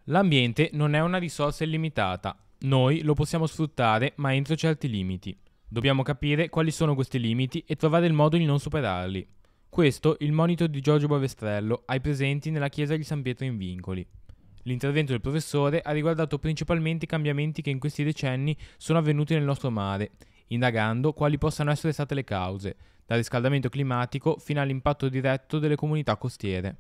L'ambiente non è una risorsa illimitata. Noi lo possiamo sfruttare, ma entro certi limiti. Dobbiamo capire quali sono questi limiti e trovare il modo di non superarli. Questo il monito di Giorgio Bovestrello ai presenti nella chiesa di San Pietro in Vincoli. L'intervento del professore ha riguardato principalmente i cambiamenti che in questi decenni sono avvenuti nel nostro mare, indagando quali possano essere state le cause, dal riscaldamento climatico fino all'impatto diretto delle comunità costiere.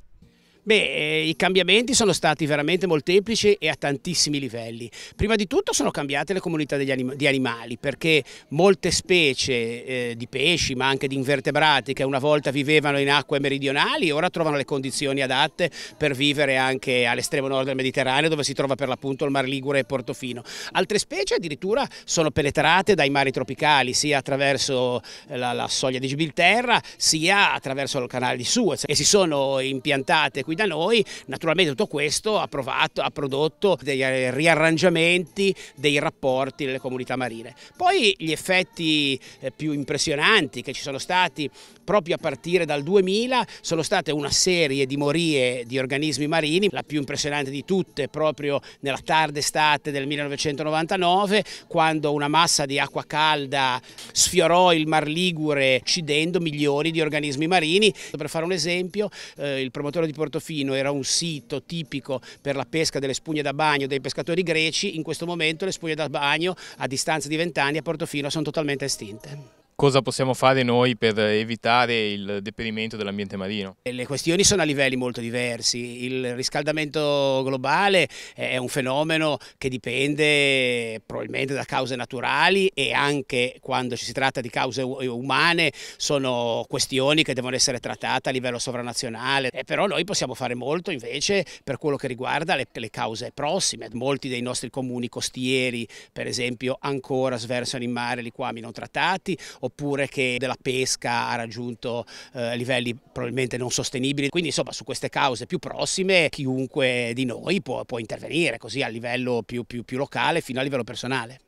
I cambiamenti sono stati veramente molteplici e a tantissimi livelli. Prima di tutto sono cambiate le comunità di animali, perché molte specie di pesci, ma anche di invertebrati che una volta vivevano in acque meridionali, ora trovano le condizioni adatte per vivere anche all'estremo nord del Mediterraneo, dove si trova per l'appunto il Mar Ligure e Portofino. Altre specie addirittura sono penetrate dai mari tropicali, sia attraverso la soglia di Gibilterra, sia attraverso il canale di Suez, e si sono impiantate qui da noi. Naturalmente tutto questo ha prodotto dei riarrangiamenti dei rapporti nelle comunità marine. Poi gli effetti più impressionanti che ci sono stati proprio a partire dal 2000 sono state una serie di morie di organismi marini, la più impressionante di tutte proprio nella tarda estate del 1999, quando una massa di acqua calda sfiorò il Mar Ligure uccidendo milioni di organismi marini. Per fare un esempio, il promotore di Portofino era un sito tipico per la pesca delle spugne da bagno dei pescatori greci. In questo momento le spugne da bagno a distanza di 20 anni a Portofino sono totalmente estinte. Cosa possiamo fare noi per evitare il deperimento dell'ambiente marino? Le questioni sono a livelli molto diversi. Il riscaldamento globale è un fenomeno che dipende probabilmente da cause naturali, e anche quando ci si tratta di cause umane sono questioni che devono essere trattate a livello sovranazionale. Però noi possiamo fare molto invece per quello che riguarda le cause prossime. Molti dei nostri comuni costieri, per esempio, ancora sversano in mare liquami non trattati, oppure che della pesca ha raggiunto livelli probabilmente non sostenibili. Quindi insomma su queste cause più prossime chiunque di noi può intervenire, così a livello più locale fino a livello personale.